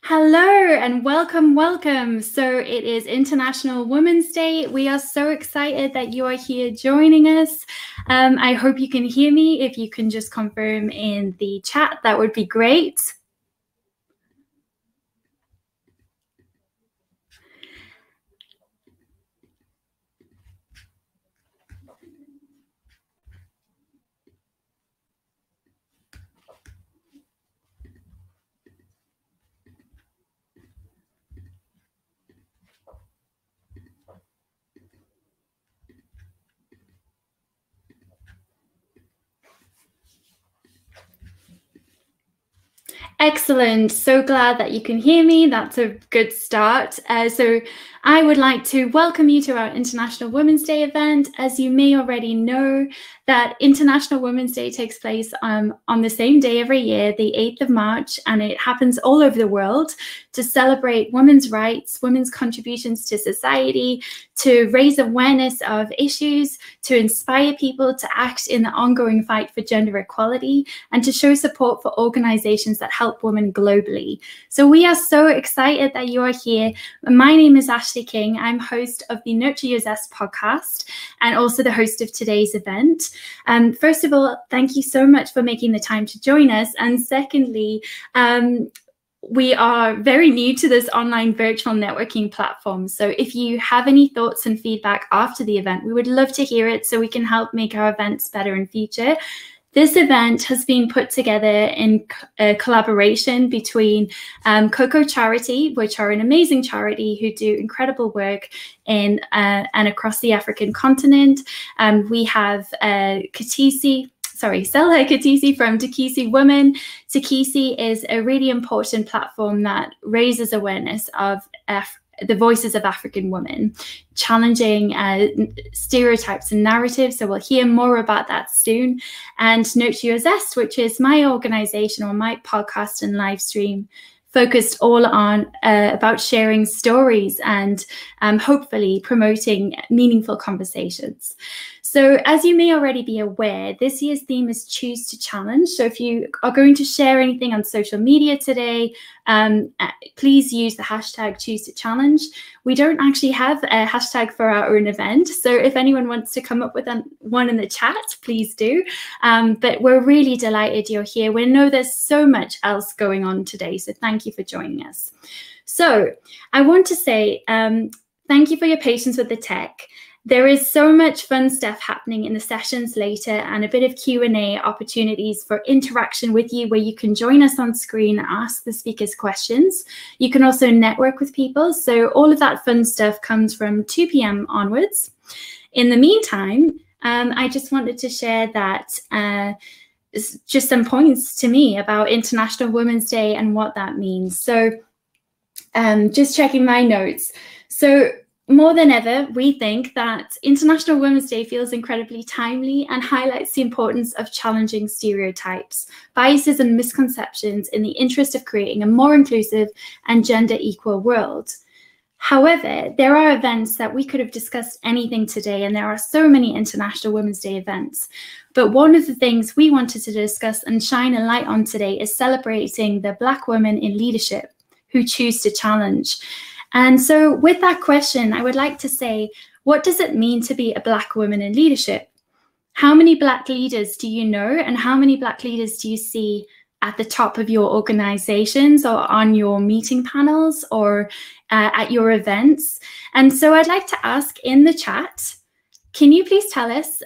Hello and welcome. So it is International Women's Day. We are so excited that you are here joining us. I hope you can hear me. If you can just confirm in the chat, that would be great. Excellent. So glad that you can hear me. That's a good start. So I would like to welcome you to our International Women's Day event. As you may already know, that International Women's Day takes place on the same day every year, the 8th of March, and it happens all over the world to celebrate women's rights, women's contributions to society, to raise awareness of issues, to inspire people to act in the ongoing fight for gender equality, and to show support for organizations that help women globally. So we are so excited that you are here. My name is Ashley King. I'm host of the Nurture Your Zest podcast and also the host of today's event. First of all, thank you so much for making the time to join us. And secondly, we are very new to this online virtual networking platform. So if you have any thoughts and feedback after the event, we would love to hear it so we can help make our events better in future. This event has been put together in a collaboration between COCO Charity, which are an amazing charity who do incredible work in and across the African continent. We have Selha Teakisi from Teakisi Women. Teakisi is a really important platform that raises awareness of the voices of African women, challenging stereotypes and narratives. So we'll hear more about that soon. And Nurture Your Zest, which is my organization or my podcast and live stream, focused all on about sharing stories and hopefully promoting meaningful conversations. So as you may already be aware, this year's theme is Choose to Challenge. So if you are going to share anything on social media today, please use the hashtag Choose to Challenge. We don't actually have a hashtag for our own event. So if anyone wants to come up with one in the chat, please do. But we're really delighted you're here. We know there's so much else going on today. So thank you for joining us. So I want to say thank you for your patience with the tech. There is so much fun stuff happening in the sessions later and a bit of Q&A opportunities for interaction with you where you can join us on screen and ask the speakers questions. You can also network with people. So all of that fun stuff comes from 2 p.m. onwards. In the meantime, I just wanted to share that just some points to me about International Women's Day and what that means. So just checking my notes. So more than ever, we think that International Women's Day feels incredibly timely and highlights the importance of challenging stereotypes, biases and misconceptions in the interest of creating a more inclusive and gender equal world. However, there are events that we could have discussed anything today, and there are so many International Women's Day events. But one of the things we wanted to discuss and shine a light on today is celebrating the Black women in leadership who choose to challenge. And so with that question, I would like to say, what does it mean to be a Black woman in leadership? How many Black leaders do you know, and how many Black leaders do you see at the top of your organizations or on your meeting panels or at your events? And so I'd like to ask in the chat, can you please tell us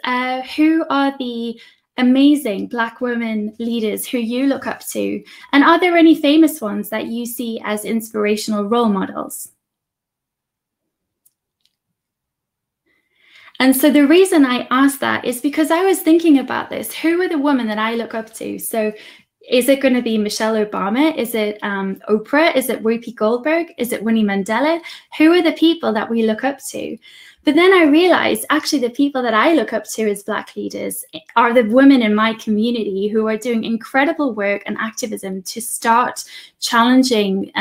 who are the amazing Black women leaders who you look up to? And are there any famous ones that you see as inspirational role models? And so the reason I asked that is because I was thinking about this. Who are the women that I look up to? So is it going to be Michelle Obama? Is it Oprah? Is it Whoopi Goldberg? Is it Winnie Mandela? Who are the people that we look up to? But then I realized actually the people that I look up to as Black leaders are the women in my community who are doing incredible work and activism to start challenging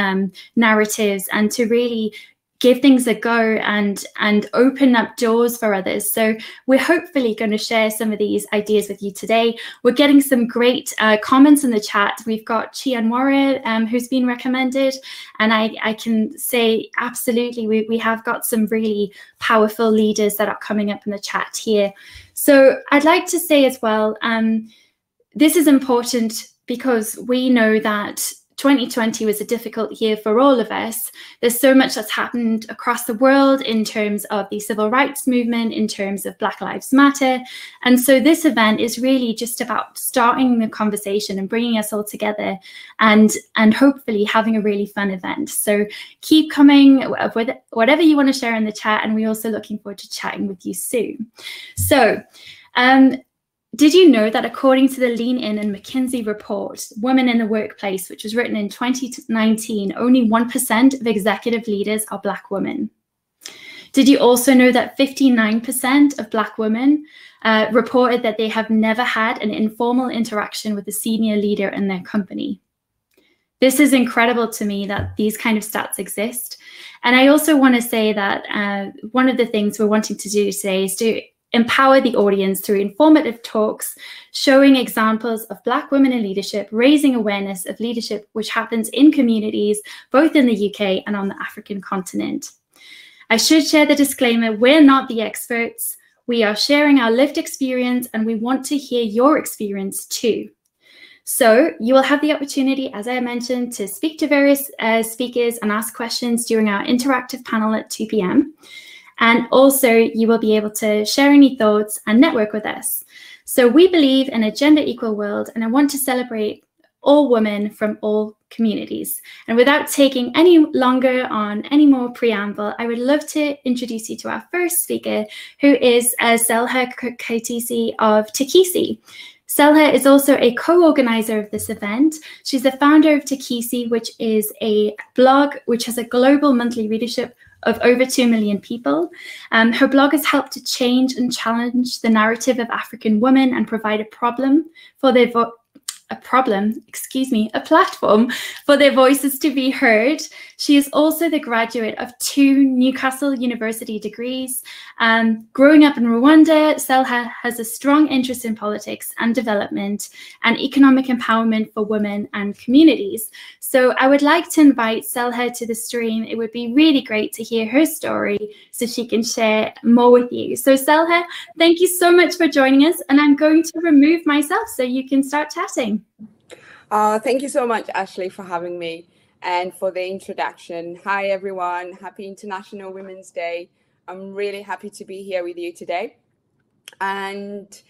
narratives and to really give things a go and open up doors for others. So we're hopefully going to share some of these ideas with you today. We're getting some great comments in the chat. We've got Chianwara, who's been recommended, and I can say absolutely we have got some really powerful leaders that are coming up in the chat here. So I'd like to say as well, this is important because we know that 2020 was a difficult year for all of us. There's so much that's happened across the world in terms of the civil rights movement, in terms of Black Lives Matter. And so this event is really just about starting the conversation and bringing us all together and hopefully having a really fun event. So keep coming with whatever you want to share in the chat, and we're also looking forward to chatting with you soon. So, did you know that according to the Lean In and McKinsey report, Women in the Workplace, which was written in 2019, only 1% of executive leaders are Black women? Did you also know that 59% of Black women reported that they have never had an informal interaction with a senior leader in their company? This is incredible to me that these kind of stats exist. And I also want to say that one of the things we're wanting to do today is to empower the audience through informative talks, showing examples of Black women in leadership, raising awareness of leadership, which happens in communities, both in the UK and on the African continent. I should share the disclaimer, we're not the experts. We are sharing our lived experience, and we want to hear your experience too. So you will have the opportunity, as I mentioned, to speak to various speakers and ask questions during our interactive panel at 2 p.m. And also, you will be able to share any thoughts and network with us. So we believe in a gender equal world, and I want to celebrate all women from all communities. And without taking any longer on any more preamble, I would love to introduce you to our first speaker, who is Zelha Kaitisi of Teakisi. Zelha is also a co-organizer of this event. She's the founder of Teakisi, which is a blog which has a global monthly readership of over 2 million people. Her blog has helped to change and challenge the narrative of African women and provide a platform for their voices to be heard. She is also the graduate of 2 Newcastle University degrees. Growing up in Rwanda, Zelha has a strong interest in politics and development and economic empowerment for women and communities. So I would like to invite Zelha to the stream. It would be really great to hear her story so she can share more with you. So Zelha, thank you so much for joining us, and I'm going to remove myself so you can start chatting. Thank you so much, Ashley, for having me and for the introduction. Hi, everyone. Happy International Women's Day. I'm really happy to be here with you today and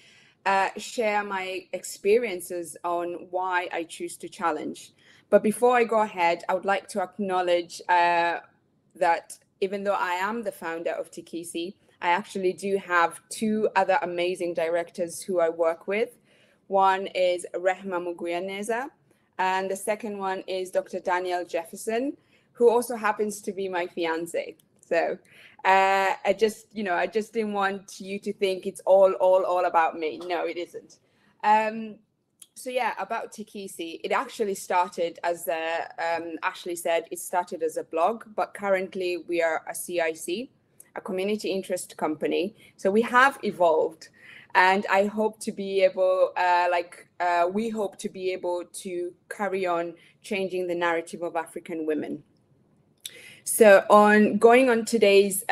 share my experiences on why I choose to challenge. But before I go ahead, I would like to acknowledge that even though I am the founder of Teakisi, I actually do have 2 other amazing directors who I work with. One is Rehma Muguyaneza, and the second one is Dr. Daniel Jefferson, who also happens to be my fiance. So I just didn't want you to think it's all about me. No, it isn't. So yeah, about Teakisi, it actually started as Ashley said, it started as a blog, but currently we are a CIC, a community interest company. So we have evolved. And I hope to be able, we hope to be able to carry on changing the narrative of African women. So going on today's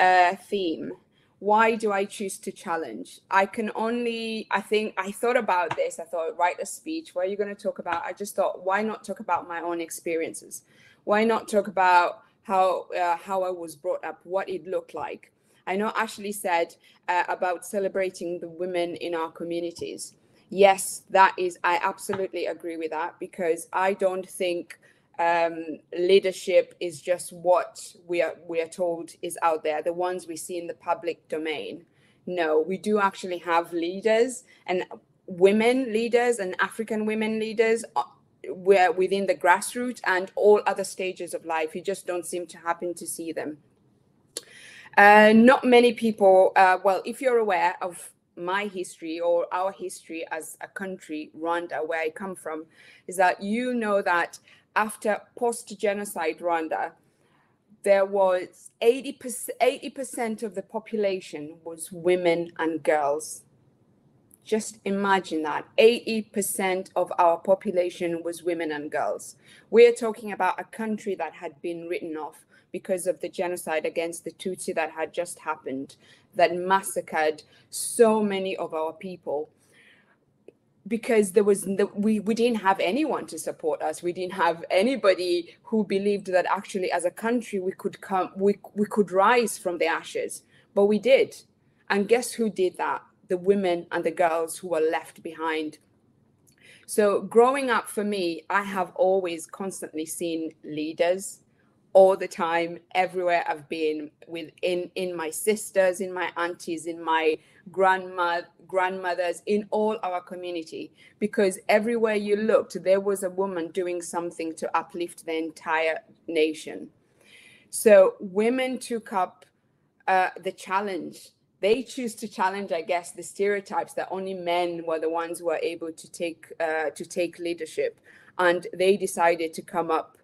theme, why do I choose to challenge? I thought about this. I thought, write a speech. What are you going to talk about? I just thought, why not talk about my own experiences? Why not talk about how I was brought up, what it looked like? I know Ashley said about celebrating the women in our communities. Yes, I absolutely agree with that, because I don't think leadership is just what we are told is out there, the ones we see in the public domain. No, we do actually have leaders, and women leaders and African women leaders within the grassroots and all other stages of life. You just don't seem to happen to see them. Not many people, well, if you're aware of my history or our history as a country, Rwanda, where I come from, is that you know that after post-genocide Rwanda, there was 80% of the population was women and girls. Just imagine that. 80% of our population was women and girls. We're talking about a country that had been written off because of the genocide against the Tutsi that had just happened, that massacred so many of our people. Because we didn't have anyone to support us. We didn't have anybody who believed that actually as a country we could rise from the ashes. But we did. And guess who did that? The women and the girls who were left behind. So growing up for me, I have always constantly seen leaders all the time, everywhere I've been, in my sisters, in my aunties, in my grandmothers, in all our community, because everywhere you looked, there was a woman doing something to uplift the entire nation. So women took up the challenge. They choose to challenge, I guess, the stereotypes that only men were the ones who were able to take leadership, and they decided to come up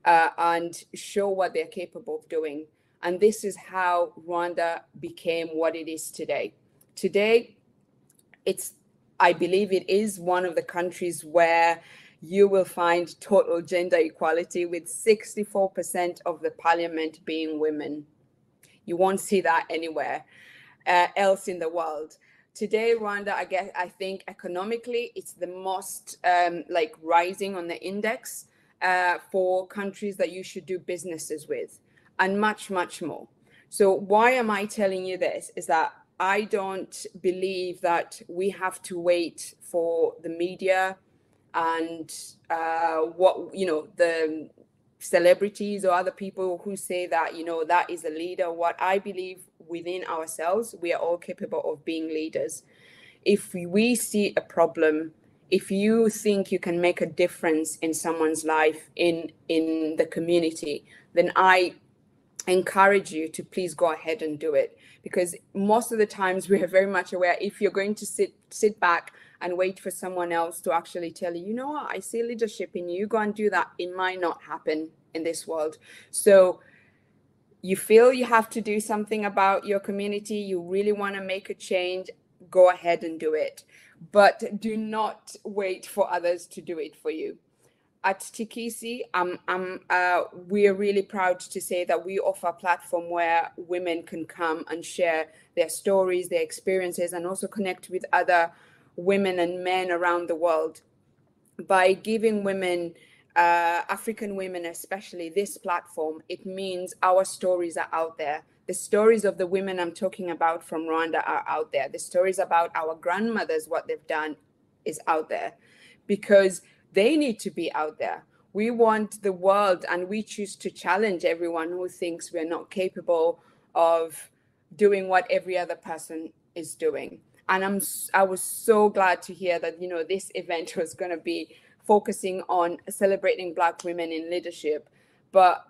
and show what they're capable of doing. And this is how Rwanda became what it is today. Today, I believe it is one of the countries where you will find total gender equality, with 64% of the parliament being women. You won't see that anywhere else in the world. Today, Rwanda, I think economically, it's the most rising on the index for countries that you should do businesses with, and much, much more. So why am I telling you this? Is that I don't believe that we have to wait for the media and the celebrities or other people who say that, that is a leader. What I believe within ourselves, we are all capable of being leaders. If we see a problem, if you think you can make a difference in someone's life, in the community, then I encourage you to please go ahead and do it. Because most of the times we are very much aware, if you're going to sit back and wait for someone else to actually tell you, you know what, I see leadership in you, go and do that, it might not happen in this world. So you feel you have to do something about your community, you really want to make a change, go ahead and do it. But do not wait for others to do it for you. At Teakisi, we are really proud to say that we offer a platform where women can come and share their stories, their experiences, and also connect with other women and men around the world. By giving women, African women especially, this platform, it means our stories are out there. The stories of the women I'm talking about from Rwanda are out there. The stories about our grandmothers, what they've done, is out there, because they need to be out there. We want the world, and we choose to challenge everyone who thinks we're not capable of doing what every other person is doing. And I was so glad to hear that, this event was going to be focusing on celebrating Black women in leadership, but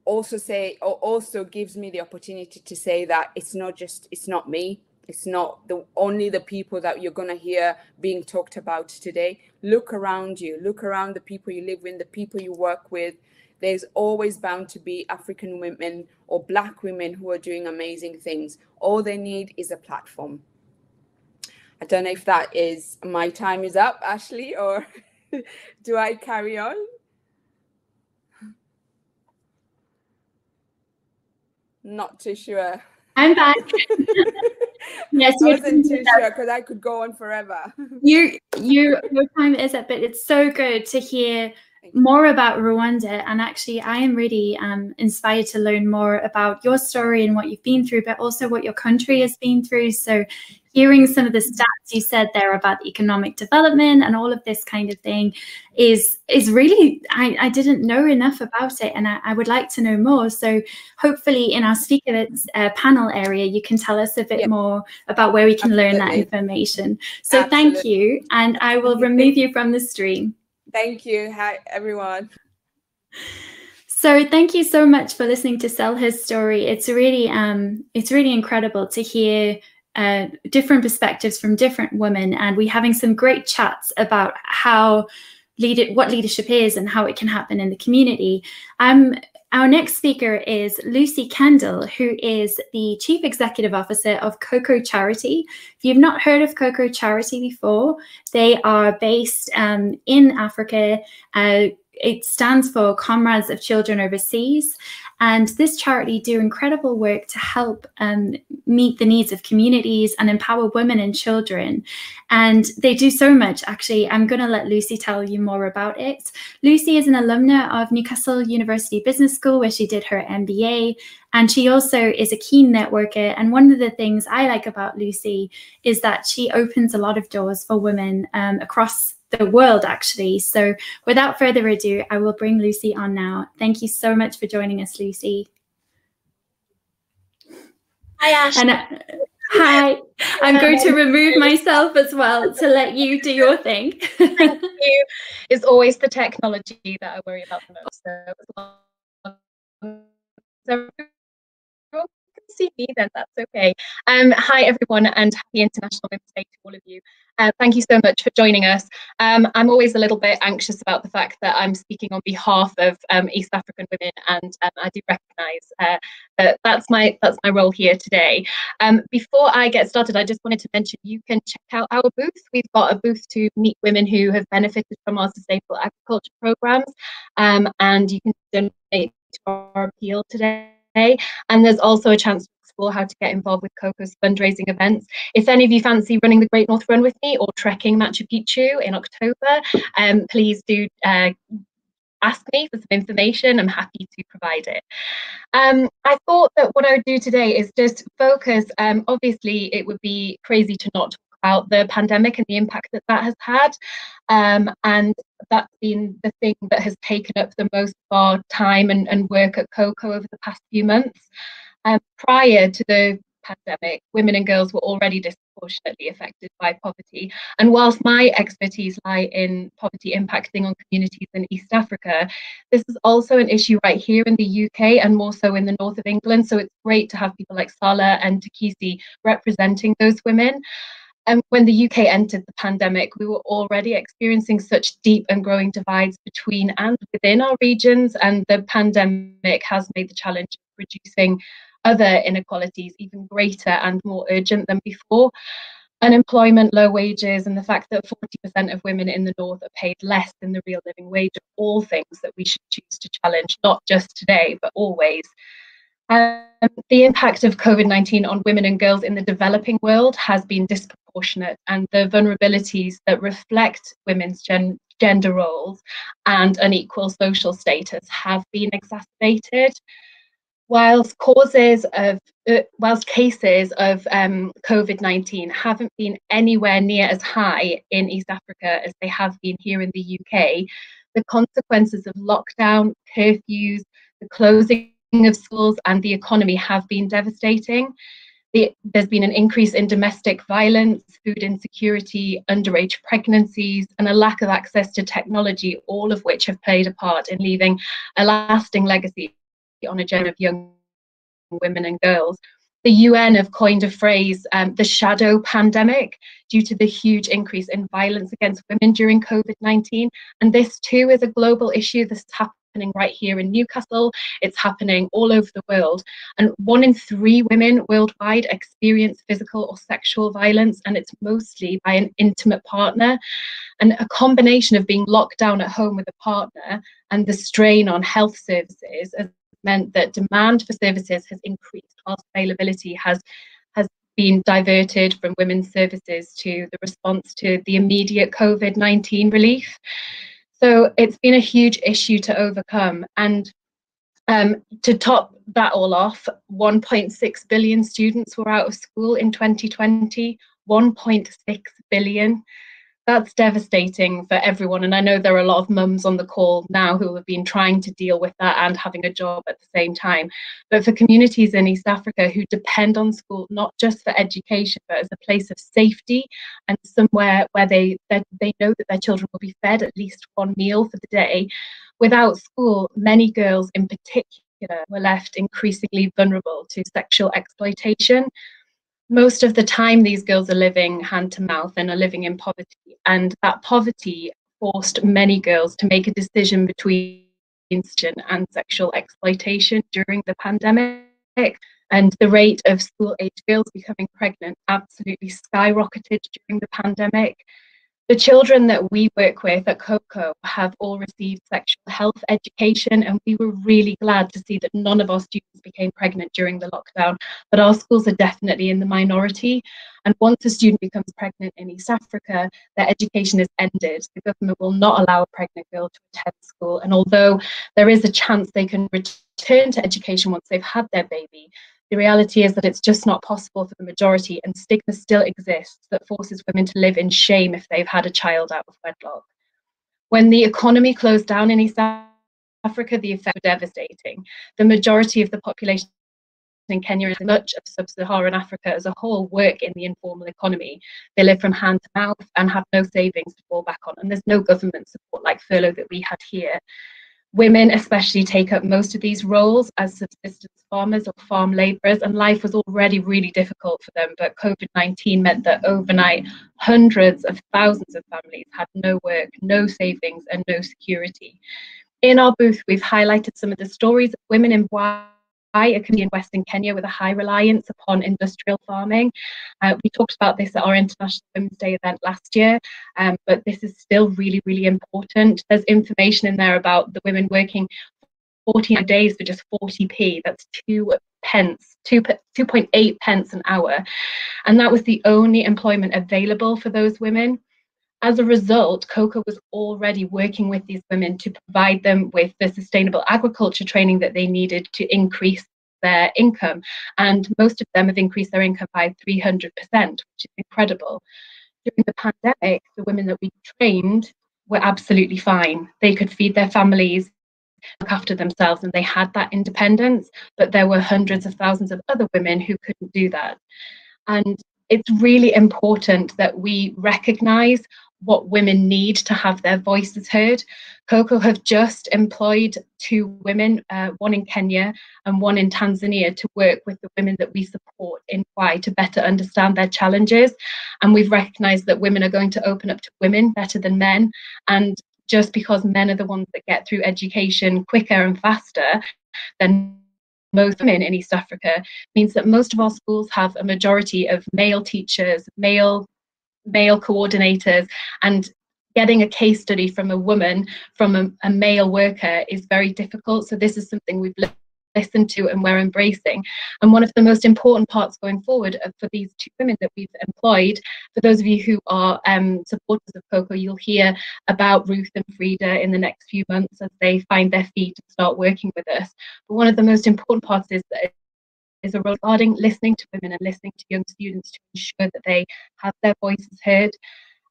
also gives me the opportunity to say that it's not me. It's not only the people that you're going to hear being talked about today. Look around you. Look around the people you live with, the people you work with. There's always bound to be African women or Black women who are doing amazing things. All they need is a platform. I don't know if that is, my time is up, Ashley, or do I carry on? Not too sure. I'm back. Yes, I wasn't too sure because I could go on forever. Your time is up, but it's so good to hear more about Rwanda. And actually, I am really inspired to learn more about your story and what you've been through, but also what your country has been through. So hearing some of the stats you said there about economic development and all of this kind of thing is really, I didn't know enough about it, and I would like to know more. So hopefully in our speaker panel area, you can tell us a bit more about where we can learn that information. So thank you, and I will remove you from the stream. Thank you. Hi, everyone. So thank you so much for listening to Selha's story. It's really incredible to hear different perspectives from different women, and we're having some great chats about what leadership is and how it can happen in the community. I'm Our next speaker is Lucy Kendall, who is the Chief Executive Officer of COCO Charity. If you've not heard of COCO Charity before, they are based in Africa. It stands for Comrades of Children Overseas. And this charity do incredible work to help meet the needs of communities and empower women and children. And they do so much, actually. I'm going to let Lucy tell you more about it. Lucy is an alumna of Newcastle University Business School, where she did her MBA. And she also is a keen networker. And one of the things I like about Lucy is that she opens a lot of doors for women across the world, actually. So without further ado, I will bring Lucy on now. Thank you so much for joining us, Lucy. Hi, Ash. And hi, I'm going to remove myself as well to let you do your thing. Thank you. It's always the technology that I worry about the most. So you can see me then, that's okay. Hi everyone, and happy International Women's Day to all of you. Thank you so much for joining us. I'm always a little bit anxious about the fact that I'm speaking on behalf of East African women, and I do recognise that that's my role here today. Before I get started, I just wanted to mention you can check out our booth. We've got a booth to meet women who have benefited from our sustainable agriculture programs, and you can donate to our appeal today. And there's also a chance to explore how to get involved with COCO's fundraising events. If any of you fancy running the Great North Run with me or trekking Machu Picchu in October, please do ask me for some information. I'm happy to provide it. I thought that what I would do today is just focus, obviously it would be crazy to not talk about the pandemic and the impact that that has had, and that's been the thing that has taken up the most of our time and work at COCO over the past few months. Prior to the pandemic, women and girls were already disproportionately affected by poverty. And whilst my expertise lie in poverty impacting on communities in East Africa, this is also an issue right here in the UK and more so in the north of England. So it's great to have people like Sala and Teakisi representing those women. And when the UK entered the pandemic, we were already experiencing such deep and growing divides between and within our regions, and the pandemic has made the challenge of reducing other inequalities even greater and more urgent than before. Unemployment, low wages, and the fact that 40% of women in the north are paid less than the real living wage are all things that we should choose to challenge, not just today, but always. The impact of COVID-19 on women and girls in the developing world has been disproportionate, and the vulnerabilities that reflect women's gender roles and unequal social status have been exacerbated. Whilst cases of COVID-19 haven't been anywhere near as high in East Africa as they have been here in the UK, the consequences of lockdown, curfews, the closing of schools and the economy have been devastating. There's been an increase in domestic violence, food insecurity, underage pregnancies, and a lack of access to technology, all of which have played a part in leaving a lasting legacy on a generation of young women and girls. The UN have coined a phrase, the shadow pandemic, due to the huge increase in violence against women during COVID-19. And this too is a global issue. This is happening right here in Newcastle. It's happening all over the world. And 1 in 3 women worldwide experience physical or sexual violence, and it's mostly by an intimate partner. And a combination of being locked down at home with a partner and the strain on health services has meant that demand for services has increased whilst availability has been diverted from women's services to the response to the immediate COVID-19 relief. So it's been a huge issue to overcome. And to top that all off, 1.6 billion students were out of school in 2020, 1.6 billion. That's devastating for everyone. And I know there are a lot of mums on the call now who have been trying to deal with that and having a job at the same time. But for communities in East Africa who depend on school, not just for education, but as a place of safety and somewhere where they know that their children will be fed at least one meal for the day, without school, many girls in particular were left increasingly vulnerable to sexual exploitation. Most of the time, these girls are living hand to mouth and are living in poverty. And that poverty forced many girls to make a decision between incident and sexual exploitation during the pandemic. And the rate of school-age girls becoming pregnant absolutely skyrocketed during the pandemic. The children that we work with at COCO have all received sexual health education, and we were really glad to see that none of our students became pregnant during the lockdown, but our schools are definitely in the minority. And once a student becomes pregnant in East Africa, their education is ended. The government will not allow a pregnant girl to attend school, and although there is a chance they can return to education once they've had their baby, the reality is that it's just not possible for the majority, and stigma still exists that forces women to live in shame if they've had a child out of wedlock. When the economy closed down in East Africa, the effects were devastating. The majority of the population in Kenya, as much of sub-Saharan Africa as a whole, work in the informal economy. They live from hand to mouth and have no savings to fall back on, and there's no government support like furlough that we had here. Women especially take up most of these roles as subsistence farmers or farm labourers, and life was already really difficult for them, but COVID-19 meant that overnight hundreds of thousands of families had no work, no savings and no security. In our booth, we've highlighted some of the stories of women in a community in Western Kenya with a high reliance upon industrial farming. We talked about this at our International Women's Day event last year, but this is still really, really important. There's information in there about the women working 14 days for just 40p. That's 2.8 pence an hour. And that was the only employment available for those women. As a result, COCO was already working with these women to provide them with the sustainable agriculture training that they needed to increase their income. And most of them have increased their income by 300%, which is incredible. During the pandemic, the women that we trained were absolutely fine. They could feed their families, look after themselves, and they had that independence. But there were hundreds of thousands of other women who couldn't do that. And it's really important that we recognise what women need to have their voices heard. COCO have just employed 2 women, one in Kenya and one in Tanzania, to work with the women that we support in Kwai to better understand their challenges. And we've recognised that women are going to open up to women better than men. And just because men are the ones that get through education quicker and faster than most women in East Africa, means that most of our schools have a majority of male teachers, male coordinators, and getting a case study from a woman, from a male worker, is very difficult. So this is something we've listened to and we're embracing. And one of the most important parts going forward for these 2 women that we've employed, for those of you who are supporters of COCO, you'll hear about Ruth and Frida in the next few months as they find their feet and start working with us. But one of the most important parts is a regarding listening to women and listening to young students to ensure that they have their voices heard.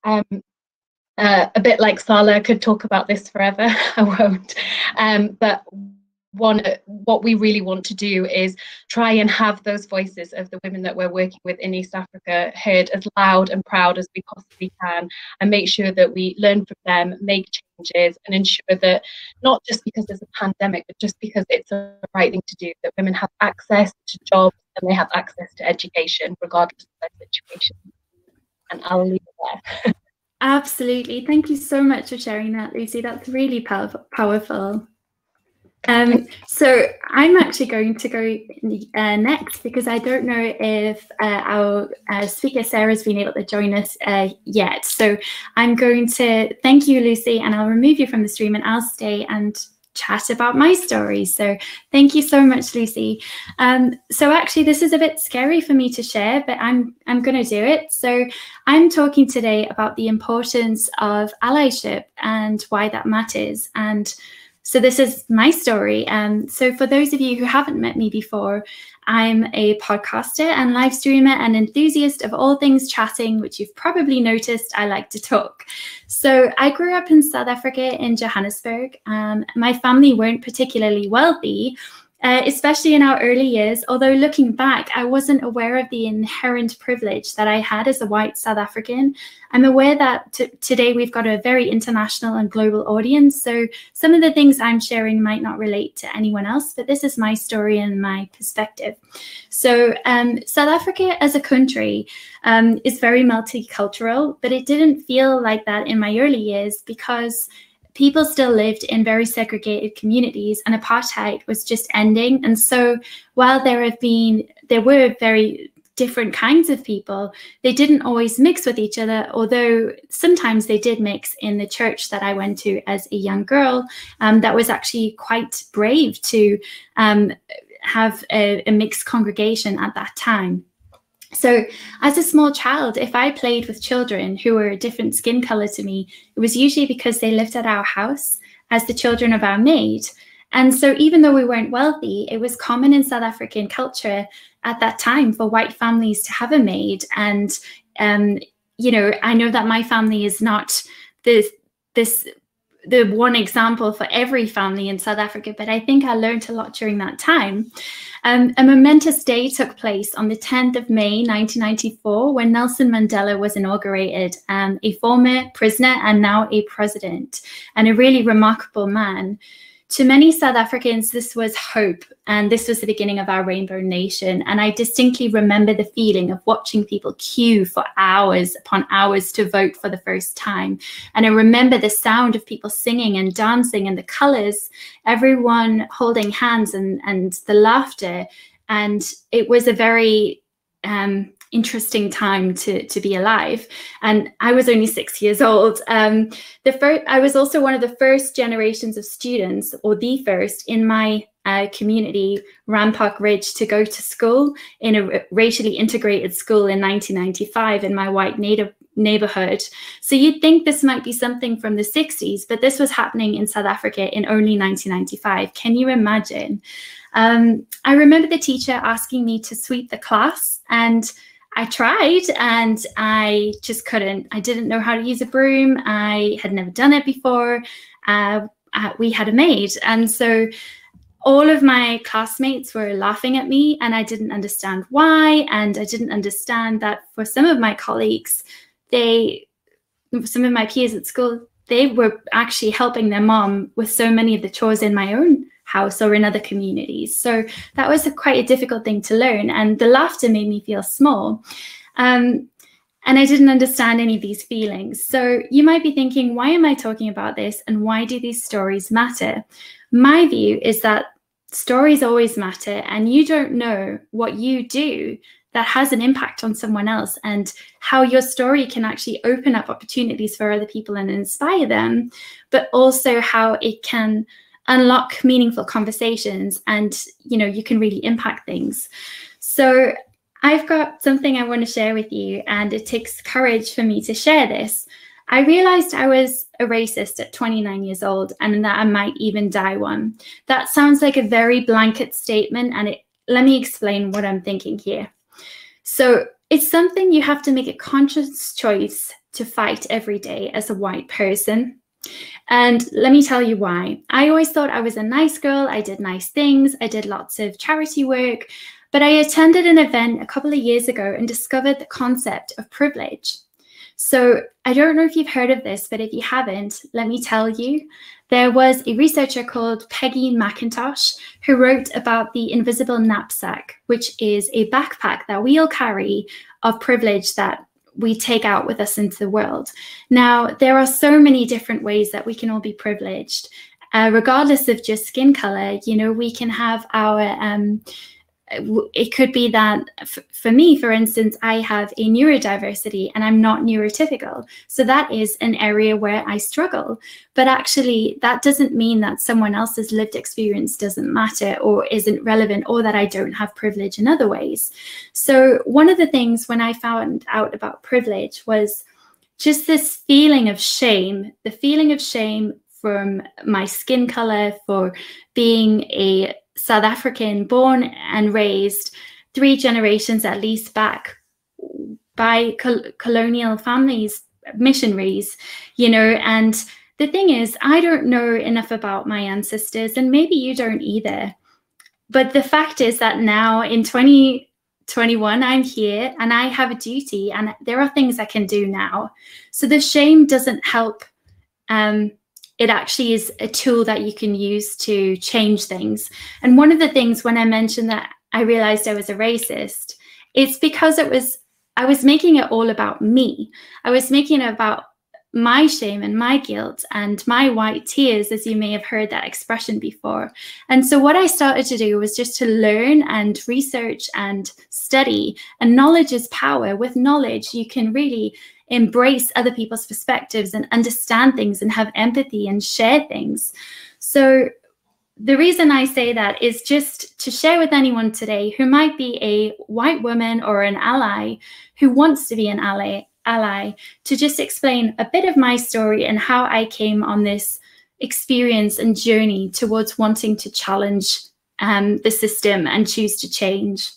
A bit like Sala, could talk about this forever. I won't. But what we really want to do is try and have those voices of the women that we're working with in East Africa heard as loud and proud as we possibly can, and make sure that we learn from them, make changes, and ensure that not just because there's a pandemic, but just because it's the right thing to do, that women have access to jobs and they have access to education regardless of their situation. And I'll leave it there. Absolutely. Thank you so much for sharing that, Lucy. That's really powerful. So I'm actually going to go next, because I don't know if our speaker Sarah's been able to join us yet. So I'm going to thank you, Lucy, and I'll remove you from the stream and I'll stay and chat about my story. So thank you so much, Lucy. So actually this is a bit scary for me to share, but I'm going to do it. So I'm talking today about the importance of allyship and why that matters. And so this is my story. So for those of you who haven't met me before, I'm a podcaster and live streamer and enthusiast of all things chatting, which you've probably noticed I like to talk. So I grew up in South Africa in Johannesburg. My family weren't particularly wealthy, especially in our early years, although looking back, I wasn't aware of the inherent privilege that I had as a white South African. I'm aware that today we've got a very international and global audience, so some of the things I'm sharing might not relate to anyone else, but this is my story and my perspective. So South Africa as a country is very multicultural, but it didn't feel like that in my early years because people still lived in very segregated communities, and apartheid was just ending. And so while there were very different kinds of people, they didn't always mix with each other, although sometimes they did mix in the church that I went to as a young girl. That was actually quite brave to have a mixed congregation at that time. So as a small child, if I played with children who were a different skin color to me, it was usually because they lived at our house as the children of our maid. And so even though we weren't wealthy, it was common in South African culture at that time for white families to have a maid. And, you know, I know that my family is not the one example for every family in South Africa, but I think I learned a lot during that time. A momentous day took place on the 10th of May, 1994, when Nelson Mandela was inaugurated, a former prisoner and now a president, and a really remarkable man. To many South Africans, this was hope, and this was the beginning of our Rainbow Nation. And I distinctly remember the feeling of watching people queue for hours upon hours to vote for the first time. And I remember the sound of people singing and dancing and the colors, everyone holding hands and the laughter. And it was a very interesting time to be alive. And I was only 6 years old. I was also one of the first generations of students, or the first, in my community, Rampark Ridge, to go to school in a racially integrated school in 1995 in my white neighborhood. So you'd think this might be something from the 60s, but this was happening in South Africa in only 1995. Can you imagine? I remember the teacher asking me to sweep the class, and I tried and I just couldn't. I didn't know how to use a broom. I had never done it before. We had a maid. And so all of my classmates were laughing at me, and I didn't understand why. And I didn't understand that for some of my colleagues, some of my peers at school, they were actually helping their mom with so many of the chores in my own house or in other communities. So that was quite a difficult thing to learn, and the laughter made me feel small. And I didn't understand any of these feelings. So you might be thinking, why am I talking about this, and why do these stories matter? My view is that stories always matter, and you don't know what you do that has an impact on someone else, and how your story can actually open up opportunities for other people and inspire them, but also how it can unlock meaningful conversations, and you can really impact things. So I've got something I want to share with you, and it takes courage for me to share this. I realized I was a racist at 29 years old, and that I might even die one. That sounds like a very blanket statement, and let me explain what I'm thinking here. So it's something you have to make a conscious choice to fight every day as a white person. And let me tell you why. I always thought I was a nice girl. I did nice things. I did lots of charity work. But I attended an event a couple of years ago and discovered the concept of privilege. So I don't know if you've heard of this, but if you haven't, let me tell you. There was a researcher called Peggy McIntosh who wrote about the invisible knapsack, which is a backpack that we all carry of privilege that we take out with us into the world. Now, there are so many different ways that we can all be privileged, regardless of just skin color. We can have our, it could be that for me, for instance, I have a neurodiversity and I'm not neurotypical. So that is an area where I struggle. But actually, that doesn't mean that someone else's lived experience doesn't matter or isn't relevant, or that I don't have privilege in other ways. So one of the things when I found out about privilege was just this feeling of shame, the feeling of shame from my skin color, for being a South African, born and raised 3 generations at least back by colonial families, missionaries, and the thing is, I don't know enough about my ancestors, and maybe you don't either. But the fact is that now in 2021, I'm here and I have a duty, and there are things I can do now. So the shame doesn't help. It actually is a tool that you can use to change things. And one of the things when I mentioned that I realized I was a racist, it's because I was making it all about me. I was making it about my shame and my guilt and my white tears, as you may have heard that expression before. And so what I started to do was just to learn and research and study. And knowledge is power. With knowledge, you can really embrace other people's perspectives and understand things and have empathy and share things. So the reason I say that is just to share with anyone today who might be a white woman or an ally who wants to be an ally, to just explain a bit of my story and how I came on this experience and journey towards wanting to challenge the system and choose to change.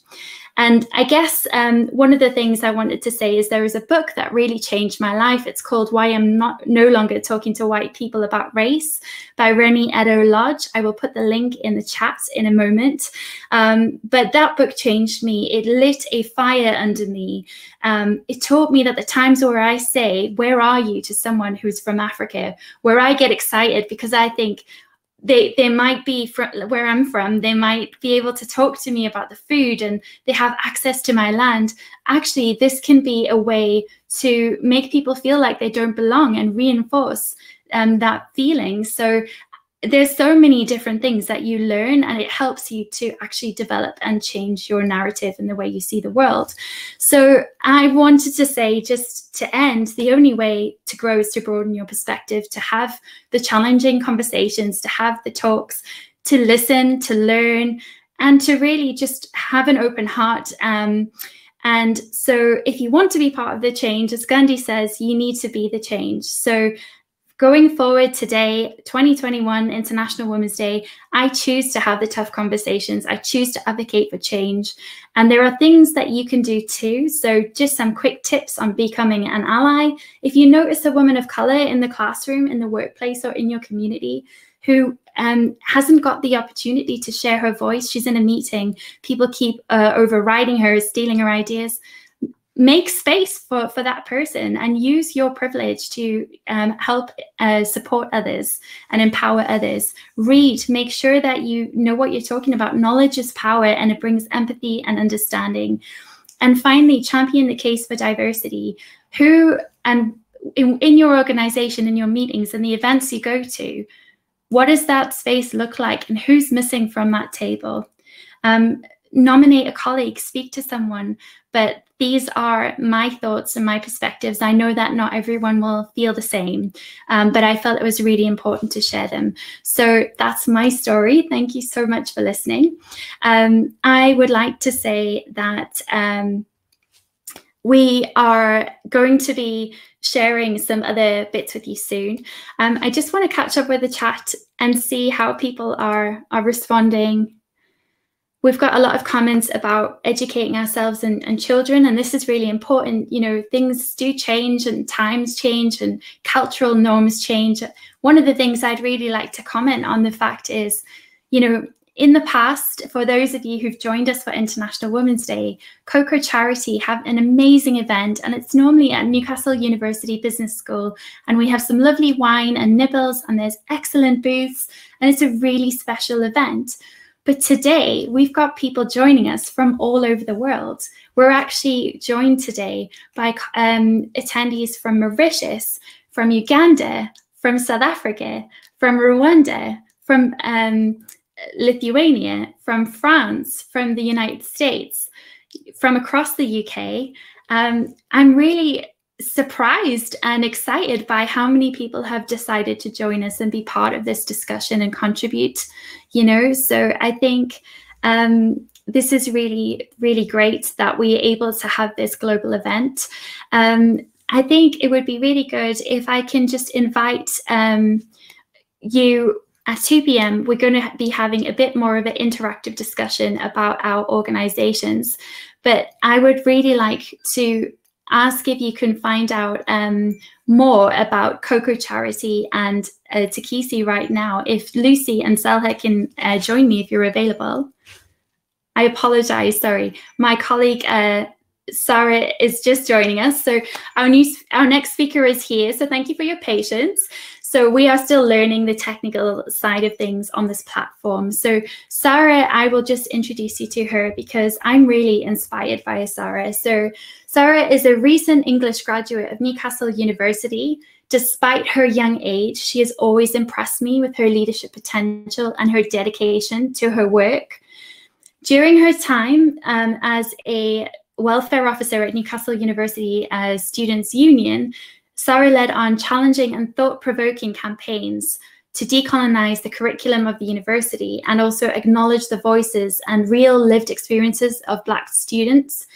And I guess one of the things I wanted to say is there is a book that really changed my life. It's called Why I'm No Longer Talking to White People About Race by Reni Eddo-Lodge. I will put the link in the chat in a moment. But that book changed me. It lit a fire under me. It taught me that the times where I say, "Where are you?" to someone who's from Africa, where I get excited because I think, they might be from where I'm from, they might be able to talk to me about the food and they have access to my land. Actually, this can be a way to make people feel like they don't belong and reinforce that feeling. So there's so many different things that you learn, and it helps you to actually develop and change your narrative and the way you see the world. So I wanted to say, just to end, the only way to grow is to broaden your perspective, to have the challenging conversations, to have the talks, to listen, to learn, and to really just have an open heart. And so if you want to be part of the change, as Gandhi says, you need to be the change. So going forward today, 2021 International Women's Day, I choose to have the tough conversations. I choose to advocate for change. And there are things that you can do too. So just some quick tips on becoming an ally. If you notice a woman of color in the classroom, in the workplace, or in your community who hasn't got the opportunity to share her voice, she's in a meeting, people keep overriding her, stealing her ideas, make space for that person and use your privilege to help support others and empower others. Read, make sure that you know what you're talking about. Knowledge is power, and it brings empathy and understanding. And finally, champion the case for diversity. Who and in your organization, in your meetings, and the events you go to, what does that space look like, and who's missing from that table? Nominate a colleague, speak to someone, but these are my thoughts and my perspectives. I know that not everyone will feel the same, but I felt it was really important to share them. So that's my story. Thank you so much for listening. I would like to say that we are going to be sharing some other bits with you soon. I just want to catch up with the chat and see how people are responding. We've got a lot of comments about educating ourselves and children, and this is really important. You know, things do change and times change and cultural norms change. One of the things I'd really like to comment on the fact is, you know, in the past, for those of you who've joined us for International Women's Day, COCO Charity have an amazing event, and it's normally at Newcastle University Business School, and we have some lovely wine and nibbles, and there's excellent booths, and it's a really special event. But today, we've got people joining us from all over the world. We're actually joined today by attendees from Mauritius, from Uganda, from South Africa, from Rwanda, from Lithuania, from France, from the United States, from across the UK. I'm really surprised and excited by how many people have decided to join us and be part of this discussion and contribute, you know. So I think this is really, really great that we're able to have this global event. I think it would be really good if I can just invite you at 2 p.m. We're going to be having a bit more of an interactive discussion about our organizations, but I would really like to ask if you can find out more about COCO Charity and Teakisi right now. If Lucy and Selha can join me if you're available. I apologize, sorry. My colleague Sarah is just joining us. So our next speaker is here. So thank you for your patience. So we are still learning the technical side of things on this platform. So Sarah, I will just introduce you to her because I'm really inspired by Sarah. So Sarah is a recent English graduate of Newcastle University, Despite her young age, she has always impressed me with her leadership potential and her dedication to her work. During her time as a welfare officer at Newcastle University Students' Union, Sarah led on challenging and thought-provoking campaigns to decolonize the curriculum of the university and also acknowledge the voices and real lived experiences of Black students.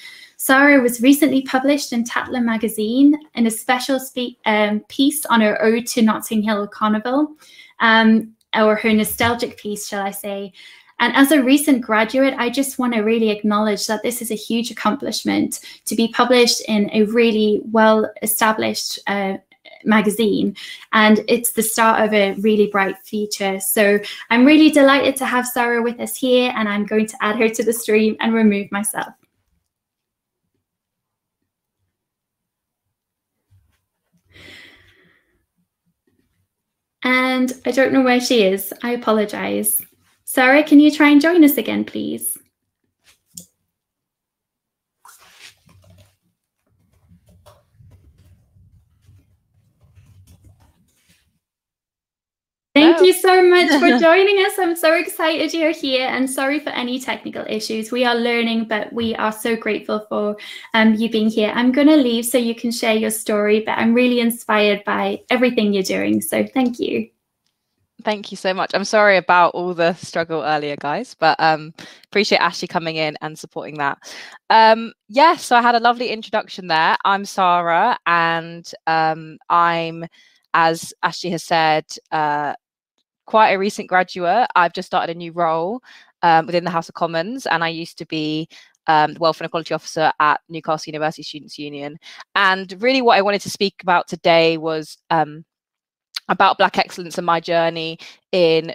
Sarah was recently published in Tatler magazine in a special piece on her ode to Notting Hill Carnival, or her nostalgic piece, shall I say. And as a recent graduate, I just want to really acknowledge that this is a huge accomplishment to be published in a really well-established magazine, and it's the start of a really bright future. So I'm really delighted to have Sarah with us here, and I'm going to add her to the stream and remove myself. And I don't know where she is. I apologize. Sarah, can you try and join us again, please? Thank you so much for joining us. I'm so excited you're here, and sorry for any technical issues. We are learning, but we are so grateful for you being here. I'm going to leave so you can share your story, but I'm really inspired by everything you're doing. So thank you. Thank you so much. I'm sorry about all the struggle earlier, guys, but appreciate Ashley coming in and supporting that. Yes, so I had a lovely introduction there. I'm Sarah, and I'm, as Ashley has said, quite a recent graduate. I've just started a new role within the House of Commons, and I used to be the Welfare and Equality Officer at Newcastle University Students' Union. And really what I wanted to speak about today was about Black excellence and my journey in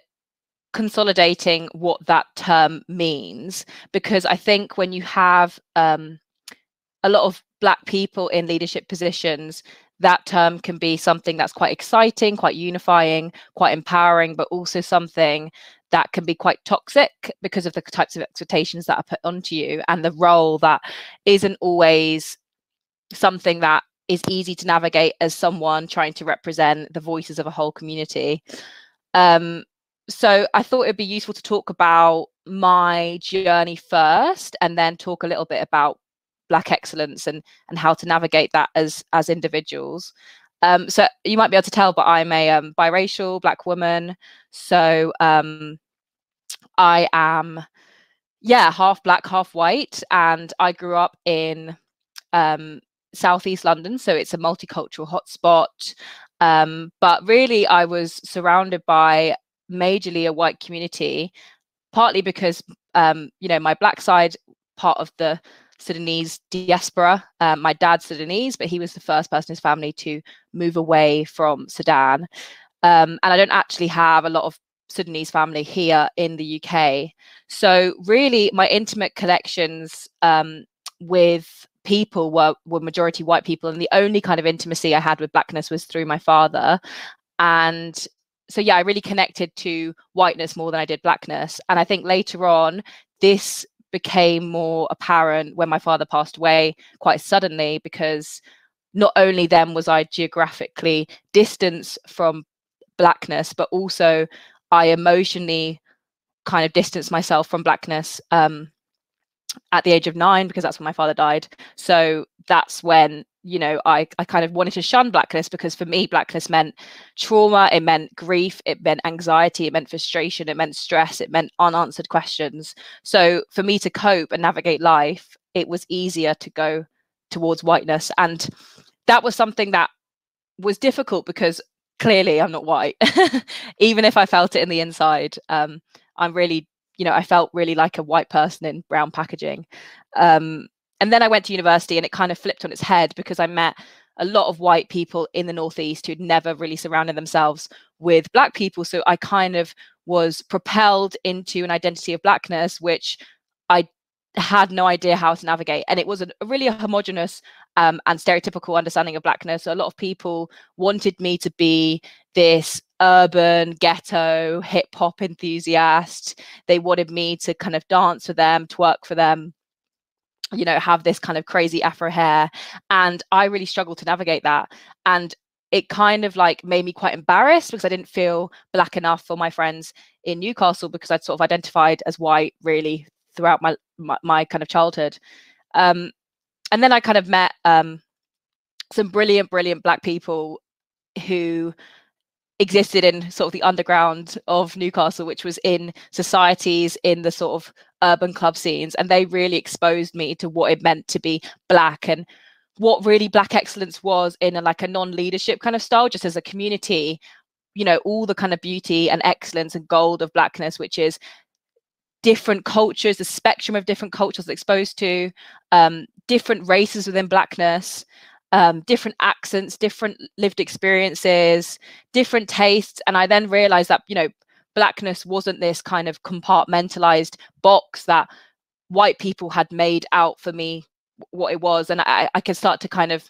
consolidating what that term means, because I think when you have a lot of Black people in leadership positions, that term can be something that's quite exciting, quite unifying, quite empowering, but also something that can be quite toxic because of the types of expectations that are put onto you, and the role that isn't always something that is easy to navigate as someone trying to represent the voices of a whole community. So I thought it'd be useful to talk about my journey first, and then talk a little bit about Black excellence and how to navigate that as individuals. So you might be able to tell, but I'm a biracial Black woman. So I am, half Black, half white, and I grew up in Southeast London, so it's a multicultural hotspot. But really, I was surrounded by majorly a white community, partly because my Black side, part of the Sudanese diaspora. My dad's Sudanese, but he was the first person in his family to move away from Sudan. And I don't actually have a lot of Sudanese family here in the UK. So really, my intimate connections with people were majority white people, and the only kind of intimacy I had with Blackness was through my father. And so I really connected to whiteness more than I did Blackness. And I think later on, this became more apparent when my father passed away quite suddenly, because not only then was I geographically distanced from Blackness, but also I emotionally kind of distanced myself from Blackness at the age of 9, because that's when my father died. So that's when I kind of wanted to shun Blackness, because for me, Blackness meant trauma, it meant grief, it meant anxiety, it meant frustration, it meant stress, it meant unanswered questions. So for me to cope and navigate life, it was easier to go towards whiteness. And that was something that was difficult, because clearly I'm not white. Even if I felt it in the inside, I'm really, I felt really like a white person in brown packaging. And then I went to university, and it kind of flipped on its head, because I met a lot of white people in the Northeast who'd never really surrounded themselves with Black people. So I kind of was propelled into an identity of Blackness, which I had no idea how to navigate. And it was a really homogenous and stereotypical understanding of Blackness. So a lot of people wanted me to be this urban ghetto hip hop enthusiast. They wanted me to kind of dance for them, twerk for them, have this kind of crazy Afro hair. And I really struggled to navigate that. And it kind of like made me quite embarrassed because I didn't feel black enough for my friends in Newcastle, because I'd sort of identified as white really throughout my kind of childhood. And then I kind of met some brilliant black people who existed in sort of the underground of Newcastle, which was in societies, in the sort of urban club scenes, and they really exposed me to what it meant to be black and what really black excellence was in a non-leadership kind of style, just as a community, you know, all the kind of beauty and excellence and gold of blackness, which is different cultures, the spectrum of different cultures exposed to, different races within blackness, different accents, different lived experiences, different tastes. And I then realized that, you know, blackness wasn't this kind of compartmentalized box that white people had made out for me what it was. And I could start to kind of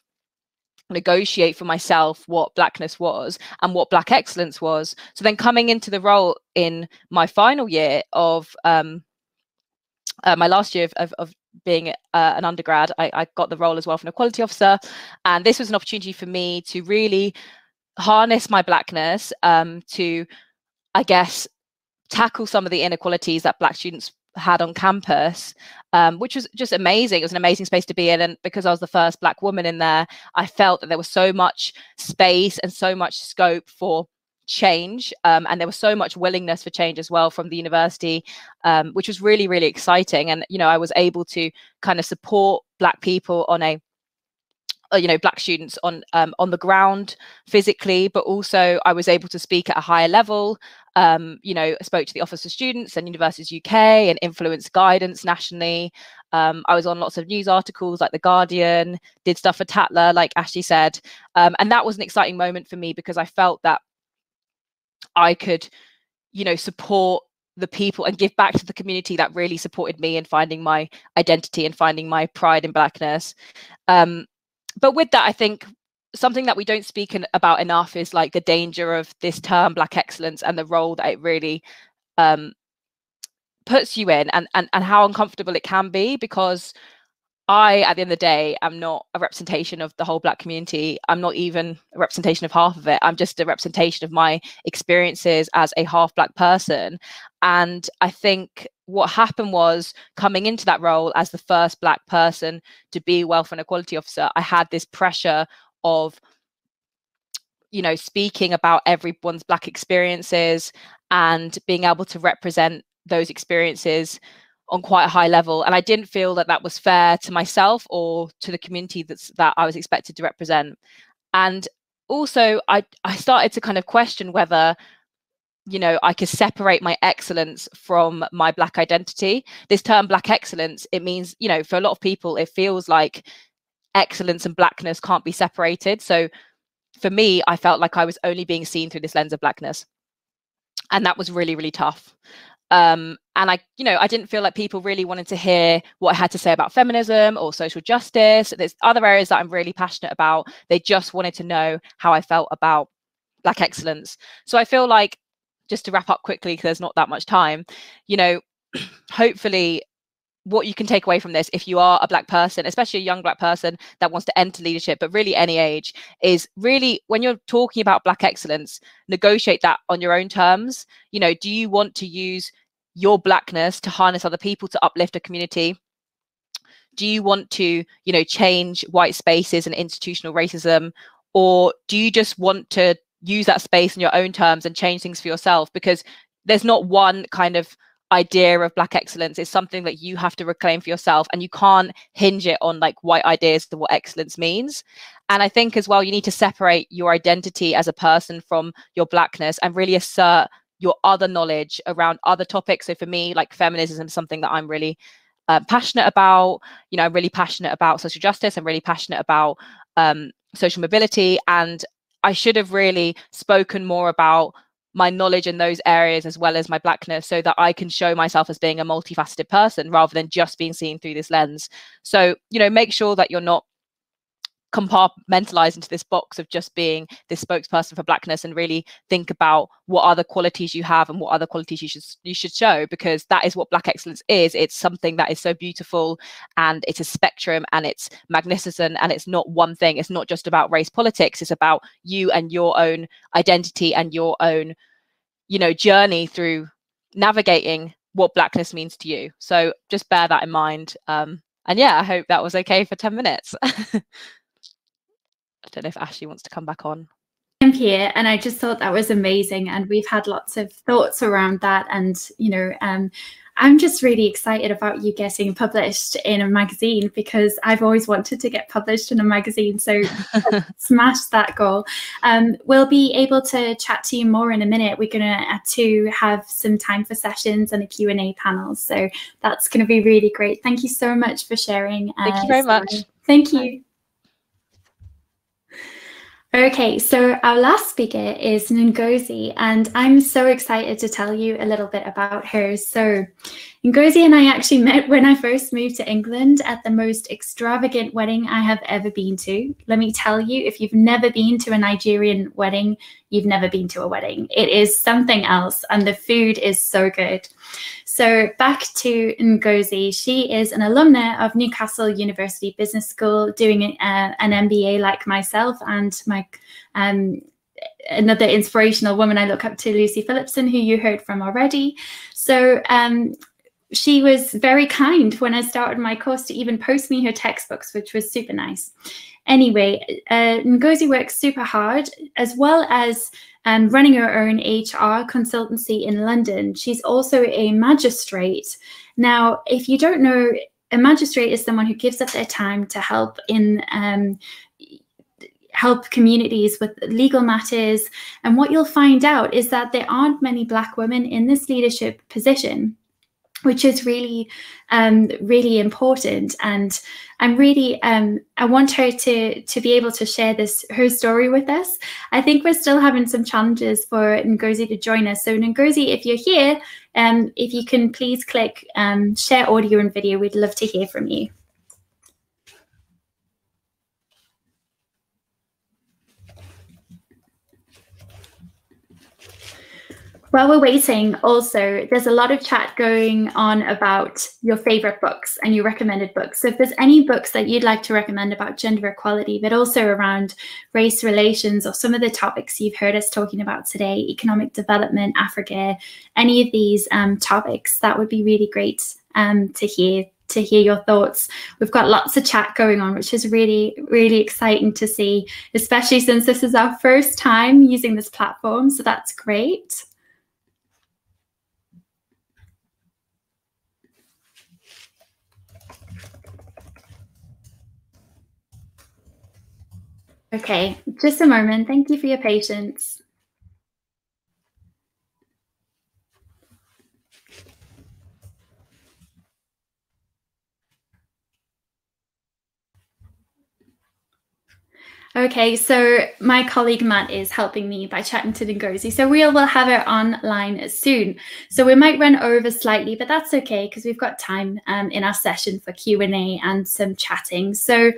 negotiate for myself what blackness was and what black excellence was. So then coming into the role in my final year of my last year of being an undergrad, I got the role as well for an equality officer, and this was an opportunity for me to really harness my blackness to, I guess, tackle some of the inequalities that black students had on campus, which was just amazing. It was an amazing space to be in, and because I was the first black woman in there, I felt that there was so much space and so much scope for change, and there was so much willingness for change as well from the university, which was really exciting. And you know, I was able to kind of support black people on a you know, black students on the ground physically, but also I was able to speak at a higher level. You know, I spoke to the Office of Students and Universities UK and influenced guidance nationally. I was on lots of news articles like The Guardian, did stuff for Tatler, like Ashley said. And that was an exciting moment for me because I felt that I could, you know, support the people and give back to the community that really supported me in finding my identity and finding my pride in blackness. But with that, I think something that we don't speak about enough is like the danger of this term black excellence and the role that it really puts you in, and how uncomfortable it can be, because I, at the end of the day, am not a representation of the whole black community. I'm not even a representation of half of it. I'm just a representation of my experiences as a half black person. And I think what happened was, coming into that role as the first black person to be welfare and equality officer, I had this pressure of, you know, speaking about everyone's black experiences and being able to represent those experiences on quite a high level. And I didn't feel that that was fair to myself or to the community that I was expected to represent. And also I started to kind of question whether, you know, I could separate my excellence from my black identity. This term black excellence, it means, you know, for a lot of people, it feels like excellence and blackness can't be separated. So for me, I felt like I was only being seen through this lens of blackness. And that was really tough. And I didn't feel like people really wanted to hear what I had to say about feminism or social justice. There's other areas that I'm really passionate about. They just wanted to know how I felt about black excellence. So I feel like, just to wrap up quickly, because there's not that much time, you know, hopefully what you can take away from this, if you are a black person, especially a young black person that wants to enter leadership, but really any age, is really, when you're talking about black excellence, negotiate that on your own terms. You know, do you want to use your blackness to harness other people, to uplift a community? Do you want to, you know, change white spaces and institutional racism? Or do you just want to use that space in your own terms and change things for yourself? Because there's not one kind of idea of black excellence. It's something that you have to reclaim for yourself, and you can't hinge it on like white ideas of what excellence means. And I think as well, you need to separate your identity as a person from your blackness and really assert your other knowledge around other topics. So for me, like feminism is something that I'm really passionate about. You know, I'm really passionate about social justice. I'm really passionate about social mobility, and I should have really spoken more about my knowledge in those areas as well as my blackness, so that I can show myself as being a multifaceted person rather than just being seen through this lens. So, you know, make sure that you're not compartmentalize into this box of just being this spokesperson for Blackness, and really think about what other qualities you have and what other qualities you should show, because that is what Black excellence is. It's something that is so beautiful, and it's a spectrum, and it's magnificent, and it's not one thing. It's not just about race politics. It's about you and your own identity and your own, you know, journey through navigating what Blackness means to you. So just bear that in mind. And yeah, I hope that was okay for 10 minutes. I don't know if Ashley wants to come back on. I'm here, and I just thought that was amazing, and we've had lots of thoughts around that, and you know, I'm just really excited about you getting published in a magazine, because I've always wanted to get published in a magazine, so smash that goal. We'll be able to chat to you more in a minute. We're going to have some time for sessions and a Q&A panel, so that's going to be really great. Thank you so much for sharing. Thank you very much. Thank you. Okay, so our last speaker is Ngozi, and I'm so excited to tell you a little bit about her. So Ngozi and I actually met when I first moved to England at the most extravagant wedding I have ever been to. Let me tell you, if you've never been to a Nigerian wedding, you've never been to a wedding. It is something else, and the food is so good. So back to Ngozi. She is an alumna of Newcastle University Business School, doing an MBA like myself, and my another inspirational woman I look up to, Lucy Phillipson, who you heard from already. So she was very kind when I started my course to even post me her textbooks, which was super nice. Anyway, Ngozi works super hard, as well as running her own HR consultancy in London. She's also a magistrate. Now, if you don't know, a magistrate is someone who gives up their time to help in help communities with legal matters. And what you'll find out is that there aren't many Black women in this leadership position, which is really, really important. And I'm really, I want her to be able to share her story with us. I think we're still having some challenges for Ngozi to join us. So Ngozi, if you're here, if you can please click share audio and video, we'd love to hear from you. While we're waiting, also, there's a lot of chat going on about your favorite books and your recommended books. So if there's any books that you'd like to recommend about gender equality, but also around race relations or some of the topics you've heard us talking about today, economic development, Africa, any of these topics, that would be really great to hear your thoughts. We've got lots of chat going on, which is really, really exciting to see, especially since this is our first time using this platform. So that's great. Okay, just a moment. Thank you for your patience. Okay, so my colleague Matt is helping me by chatting to Ngozi. So we will have her online soon. So we might run over slightly, but that's okay because we've got time in our session for Q&A and some chatting. So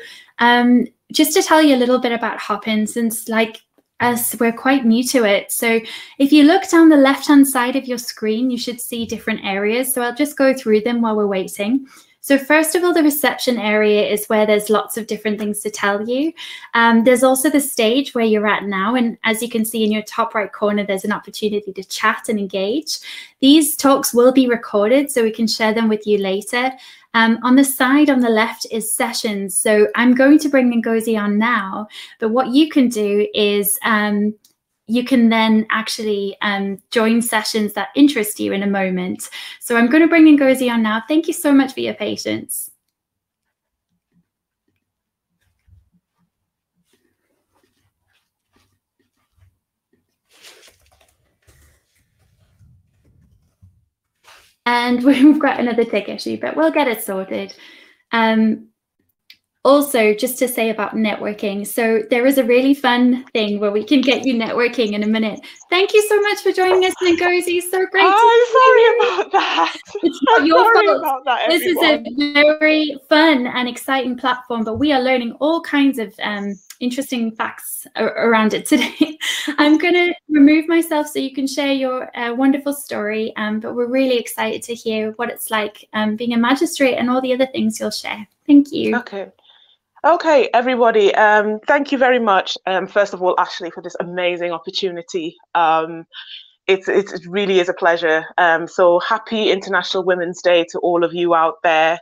just to tell you a little bit about Hopin, since like us, we're quite new to it. So if you look down the left-hand side of your screen, you should see different areas. So I'll just go through them while we're waiting. So first of all, the reception area is where there's lots of different things to tell you. There's also the stage where you're at now. And as you can see in your top right corner, there's an opportunity to chat and engage. These talks will be recorded, so we can share them with you later. On the side on the left is sessions. So I'm going to bring Ngozi on now, but what you can do is you can then actually join sessions that interest you in a moment. So I'm going to bring Ngozi on now. Thank you so much for your patience. And we've got another tech issue, but we'll get it sorted. Also, just to say about networking, so there is a really fun thing where we can get you networking in a minute. Thank you so much for joining us, Ngozi. So great. I'm sorry about that. It's not I'm your sorry fault. about that, This is everyone. a very fun and exciting platform, but we are learning all kinds of interesting facts around it today. I'm going to remove myself so you can share your wonderful story, but we're really excited to hear what it's like being a magistrate and all the other things you'll share. Thank you. Okay, everybody. Thank you very much. First of all, Ashley, for this amazing opportunity. It really is a pleasure. So happy International Women's Day to all of you out there.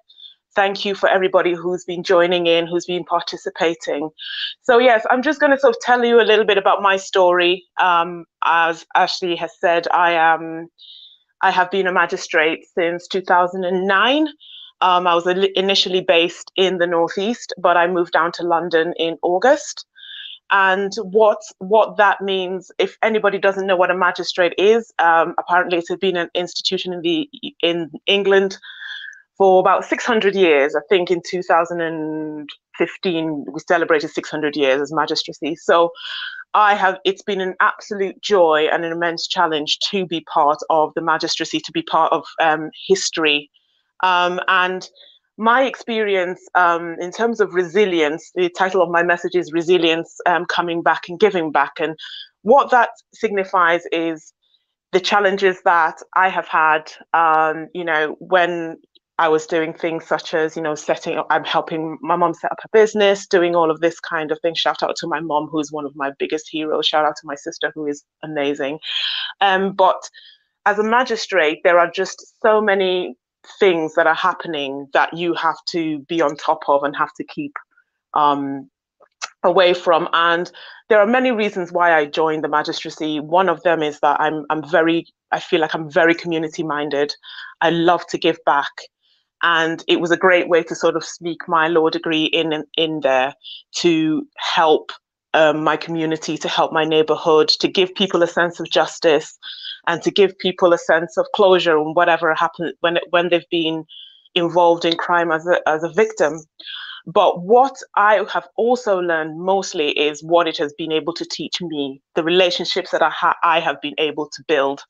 Thank you for everybody who's been joining in, who's been participating. So yes, I'm just going to sort of tell you a little bit about my story. As Ashley has said, I have been a magistrate since 2009. I was initially based in the Northeast, but I moved down to London in August. And what that means, if anybody doesn't know what a magistrate is, apparently it's been an institution in England for about 600 years. I think in 2015 we celebrated 600 years as magistracy. So it's been an absolute joy and an immense challenge to be part of the magistracy, to be part of history. And my experience in terms of resilience, the title of my message is Resilience, Coming Back and Giving Back. And what that signifies is the challenges that I have had, when I was doing things such as, I'm helping my mom set up a business, doing all of this kind of thing. Shout out to my mom, who's one of my biggest heroes. Shout out to my sister, who is amazing. But as a magistrate, there are just so many things that are happening that you have to be on top of and have to keep away from. And there are many reasons why I joined the magistracy. One of them is that I feel like I'm very community minded. I love to give back. And it was a great way to sort of sneak my law degree in there to help my community, to help my neighborhood, to give people a sense of justice, and to give people a sense of closure on whatever happened when they've been involved in crime as a victim. But what I have also learned mostly is what it has been able to teach me, the relationships that I have been able to build.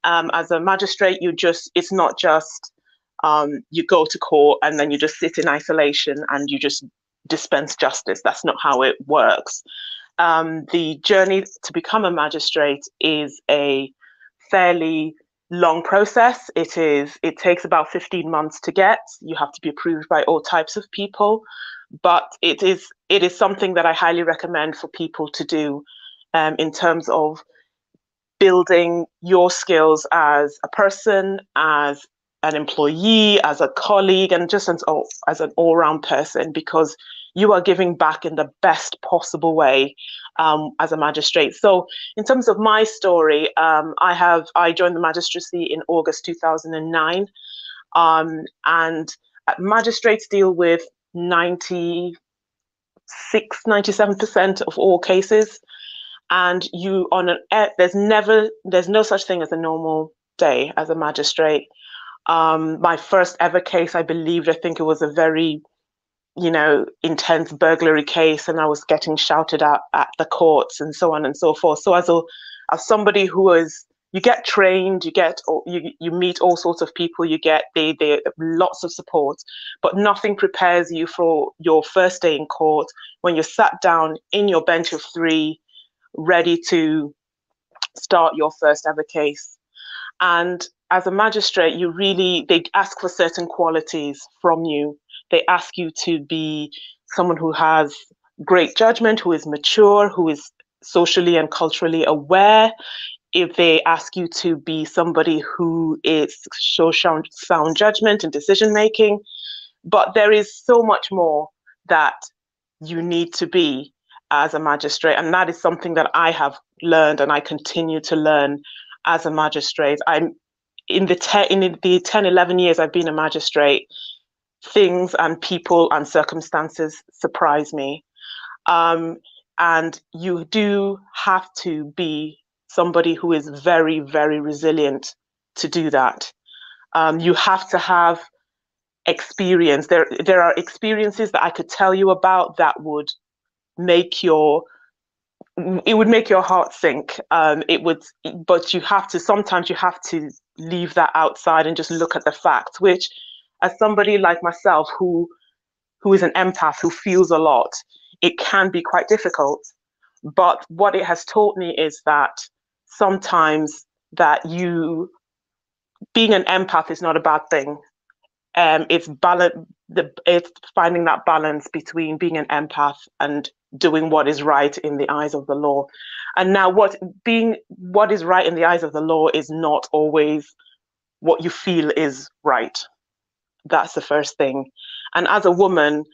As a magistrate, it's not just you go to court and then you just sit in isolation and you just dispense justice. That's not how it works. The journey to become a magistrate is a fairly long process. It takes about 15 months to get. You have to be approved by all types of people, but it is something that I highly recommend for people to do in terms of building your skills as a person, as an employee, as a colleague, and just as an all-round person, because you are giving back in the best possible way as a magistrate. So in terms of my story, I joined the magistracy in August 2009, and magistrates deal with 97% of all cases. And there's no such thing as a normal day as a magistrate. My first ever case, I think it was a very, intense burglary case, and I was getting shouted at the courts and so on and so forth. So as somebody you get trained, you meet all sorts of people, you get lots of support, but nothing prepares you for your first day in court when you're sat down in your bench of three, ready to start your first ever case. And as a magistrate, they ask for certain qualities from you. They ask you to be someone who has great judgment, who is mature, who is socially and culturally aware. If they ask you to be somebody who shows sound judgment and decision making. But there is so much more that you need to be as a magistrate, and that is something that I have learned and I continue to learn as a magistrate. In the 10, 11 years I've been a magistrate, things and people and circumstances surprise me. And you do have to be somebody who is very, very resilient to do that. You have to have experience. There are experiences that I could tell you about that would make your heart sink. But sometimes you have to leave that outside and just look at the facts, which, as somebody like myself who is an empath, who feels a lot, it can be quite difficult. But what it has taught me is that sometimes being an empath is not a bad thing. It's finding that balance between being an empath and doing what is right in the eyes of the law. And now what is right in the eyes of the law is not always what you feel is right. That's the first thing. And as a woman,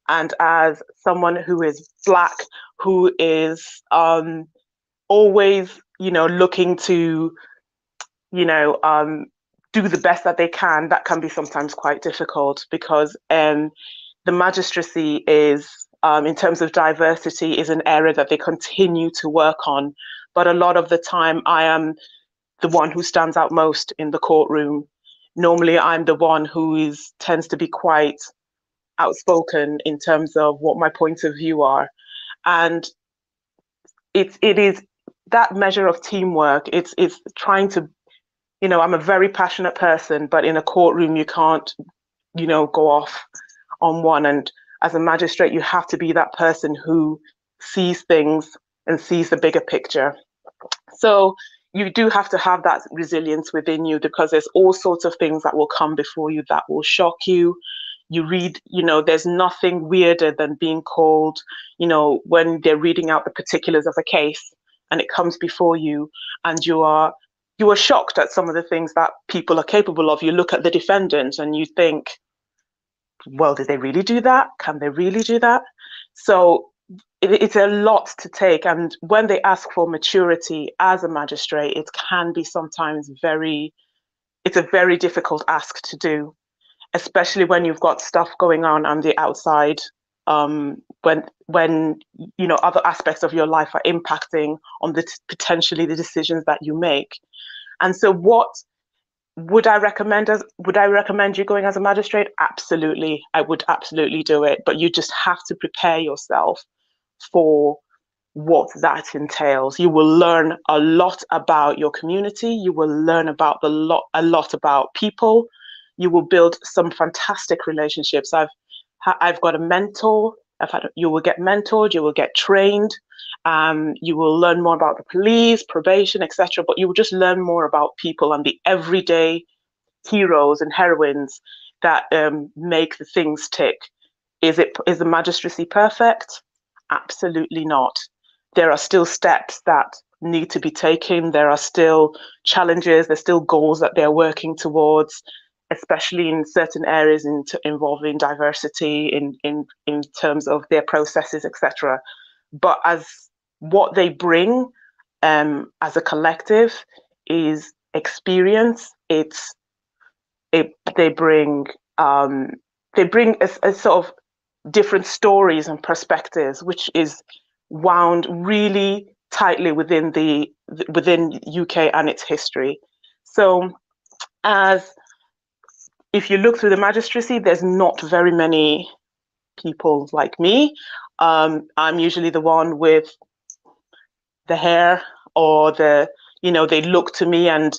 and as someone who is Black, who is always, looking to, do the best that they can, that can be sometimes quite difficult, because the magistracy is, in terms of diversity, is an area that they continue to work on. But a lot of the time, I am the one who stands out most in the courtroom. Normally, I'm the one who tends to be quite outspoken in terms of what my points of view are. And it is that measure of teamwork. It's trying to, I'm a very passionate person, but in a courtroom, you can't, go off on one. And as a magistrate, you have to be that person who sees things and sees the bigger picture. So you do have to have that resilience within you, because there's all sorts of things that will come before you that will shock you. You read, there's nothing weirder than being called, when they're reading out the particulars of a case and it comes before you, and you are shocked at some of the things that people are capable of. You look at the defendant and you think, well, did they really do that? Can they really do that? So it's a lot to take. And when they ask for maturity as a magistrate, it can be sometimes it's a very difficult ask to do, especially when you've got stuff going on the outside, when other aspects of your life are impacting on potentially the decisions that you make. And so what would I recommend you going as a magistrate? Absolutely. I would absolutely do it. But you just have to prepare yourself for what that entails. You will learn a lot about your community. You will learn about a lot about people. You will build some fantastic relationships. I've got a mentor. You will get mentored. You will get trained. You will learn more about the police, probation, etc. But you will just learn more about people and the everyday heroes and heroines that make the things tick. Is the magistracy perfect? Absolutely not. There are still steps that need to be taken. There are still challenges. There's still goals that they're working towards, especially in certain areas involving diversity in terms of their processes, etc. But as what they bring as a collective is experience. They bring a sort of different stories and perspectives, which is wound really tightly within UK and its history. So if you look through the magistracy, there's not very many people like me. I'm usually the one with the hair, or they look to me, and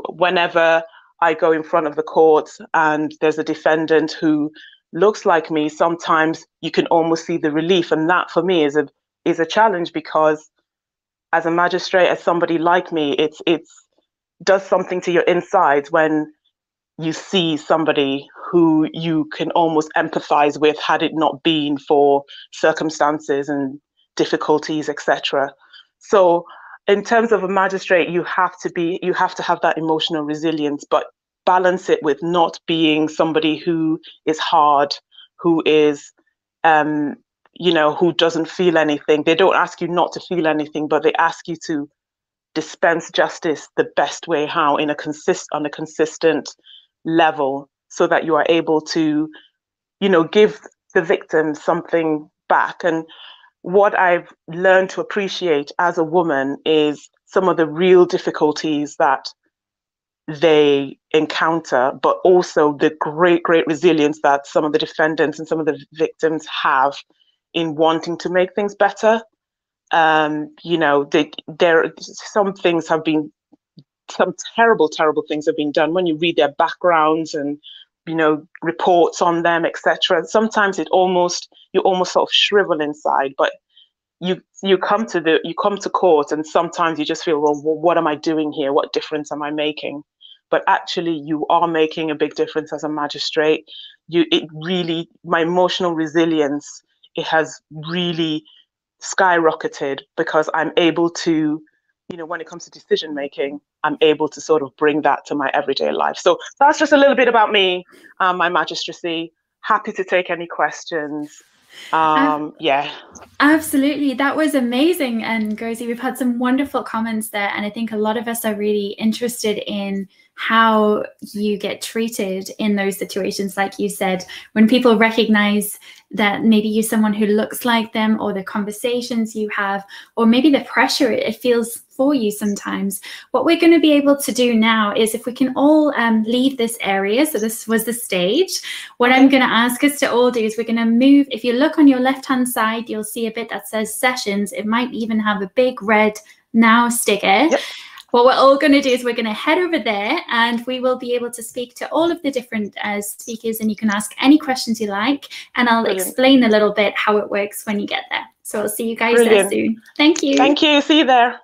whenever I go in front of the court and there's a defendant who looks like me, sometimes you can almost see the relief, and that for me is a challenge, because as a magistrate, as somebody like me, it's does something to your insides when you see somebody who you can almost empathize with, had it not been for circumstances and difficulties, etc. So in terms of a magistrate, you have to have that emotional resilience, but balance it with not being somebody who is hard, who is who doesn't feel anything. They don't ask you not to feel anything, but they ask you to dispense justice the best way, how, on a consistent level, so that you are able to give the victim something back. And what I've learned to appreciate as a woman is some of the real difficulties that they encounter, but also the great resilience that some of the defendants and some of the victims have in wanting to make things better. You know, some things have been, some terrible things have been done. When you read their backgrounds and, you know, reports on them, etc., sometimes you almost sort of shrivel inside. But you come to court, and sometimes you just feel, well, what am I doing here? What difference am I making? But actually, you are making a big difference as a magistrate. My emotional resilience, it has really skyrocketed, because I'm able to, you know, when it comes to decision making, I'm able to sort of bring that to my everyday life. So that's just a little bit about me, my magistracy. Happy to take any questions. Yeah. Absolutely. That was amazing. And Ngozi, we've had some wonderful comments there. And I think a lot of us are really interested in how you get treated in those situations. Like you said, when people recognize that maybe you're someone who looks like them, or the conversations you have, or maybe the pressure it feels for you sometimes. What we're going to be able to do now is, if we can all leave this area, so this was the stage, what I'm going to ask us to all do is we're going to move. If you look on your left-hand side, you'll see a bit that says sessions. It might even have a big red now sticker. Yep. What we're all going to do is we're going to head over there, and we will be able to speak to all of the different speakers, and you can ask any questions you like, and I'll explain a little bit how it works when you get there. So I'll see you guys there soon. Thank you. Thank you. See you there.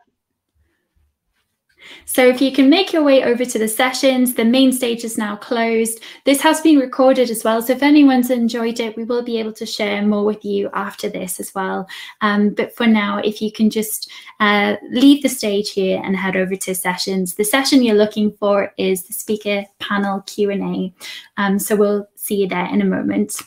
So if you can make your way over to the sessions, the main stage is now closed. This has been recorded as well, so if anyone's enjoyed it, we will be able to share more with you after this as well. But for now, if you can just leave the stage here and head over to sessions. The session you're looking for is the speaker panel Q&A. So we'll see you there in a moment.